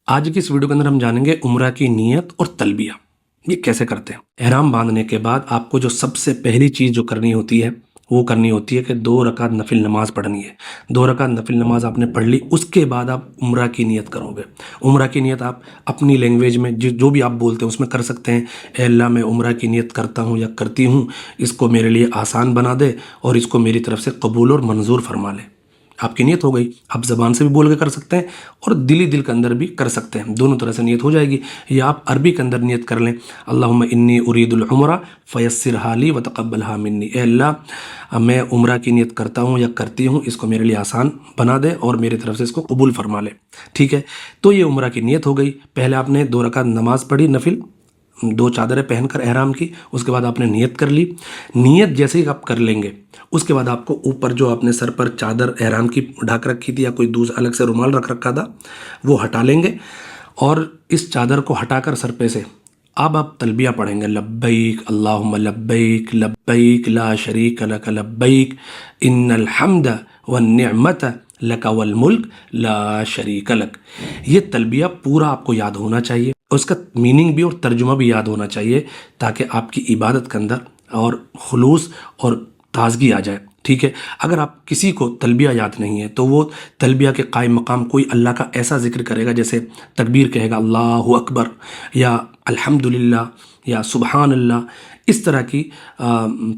آج کی اس ویڈیو کے اندر ہم جانیں گے عمرہ کی نیت اور تلبیہ یہ کیسے کرتے ہیں۔ احرام باندھنے کے بعد آپ کو جو سب سے پہلی چیز جو کرنی ہوتی ہے وہ کرنی ہوتی ہے کہ 2 رکعت نفل نماز پڑھنی ہے۔ 2 رکعت نفل نماز آپ نے پڑھ لی، اس کے بعد آپ عمرہ کی نیت کرو گے۔ عمرہ کی نیت آپ اپنی لینگویج میں جو بھی آپ بولتے ہیں اس میں کر سکتے ہیں۔ اے اللہ میں عمرہ کی نیت کرتا ہوں یا کرتی ہوں، اس کو میرے لیے آسان بنا دے اور اس کو میری طرف سے قبول اور منظور فرما لے۔ آپ کی نیت ہو گئی۔ آپ زبان سے بھی بول کے کر سکتے ہیں اور دل کے اندر بھی کر سکتے ہیں، دونوں طرح سے نیت ہو جائے گی۔ یا آپ عربی کے اندر نیت کر لیں، اللہم انی ارید العمرہ فیسرھا لی وتقبلھا منی، اے اللہ میں عمرہ کی نیت کرتا ہوں یا کرتی ہوں، اس کو میرے لیے آسان بنا دے اور میری طرف سے اس کو قبول فرما لے۔ ٹھیک ہے، تو یہ عمرہ کی نیت ہو گئی۔ پہلے آپ نے 2 رکعت نماز پڑھی نفل، 2 چادریں پہن کر احرام کی، اس کے بعد آپ نے نیت کر لی۔ نیت جیسے ہی آپ کر لیں گے اس کے بعد آپ کو اوپر جو آپ نے سر پر چادر احرام کی ڈھک رکھی تھی یا کوئی دوسرا الگ سے رومال رکھ رکھا تھا وہ ہٹا لیں گے، اور اس چادر کو ہٹا کر سر پہ سے اب آپ تلبیہ پڑھیں گے، لبیک اللہم لبیک لبیک لا شریک لک لبیک ان الحمد والنعمت لک والملک لا شریک لک۔ یہ تلبیہ پورا آپ کو یاد ہونا چاہیے، اس کا میننگ بھی اور ترجمہ بھی یاد ہونا چاہیے تاکہ آپ کی عبادت کے اندر اور خلوص اور تازگی آ جائے۔ ٹھیک ہے، اگر آپ کسی کو تلبیہ یاد نہیں ہے تو وہ تلبیہ کے قائم مقام کوئی اللہ کا ایسا ذکر کرے گا، جیسے تکبیر کہے گا اللہ اکبر یا الحمدللہ یا سبحان اللہ، اس طرح کی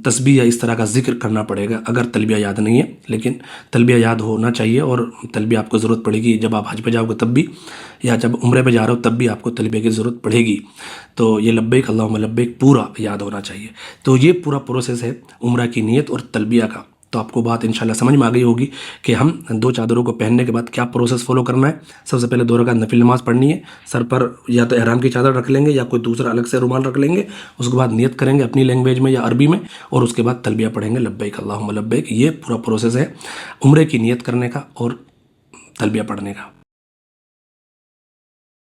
تسبیح یا اس طرح کا ذکر کرنا پڑے گا اگر تلبیہ یاد نہیں ہے۔ لیکن تلبیہ یاد ہونا چاہیے، اور تلبیہ آپ کو ضرورت پڑے گی جب آپ حج پہ جاؤ گے تب بھی، یا جب عمرے پہ جا رہے ہو تب بھی آپ کو تلبیہ کی ضرورت پڑے گی۔ تو یہ لبیک اللہم لبیک پورا یاد ہونا چاہیے۔ تو یہ پورا پروسیس ہے عمرہ کی نیت اور تلبیہ کا۔ تو آپ کو بات انشاءاللہ سمجھ میں آ گئی ہوگی کہ ہم 2 چادروں کو پہننے کے بعد کیا پروسیس فالو کرنا ہے۔ سب سے پہلے 2 رکعت نفل نماز پڑھنی ہے، سر پر یا تو احرام کی چادر رکھ لیں گے یا کوئی دوسرا الگ سے رومال رکھ لیں گے، اس کے بعد نیت کریں گے اپنی لینگویج میں یا عربی میں، اور اس کے بعد تلبیہ پڑھیں گے لبیک اللہم لبیک۔ یہ پورا پروسیس ہے عمرے کی نیت کرنے کا اور تلبیہ پڑھنے کا۔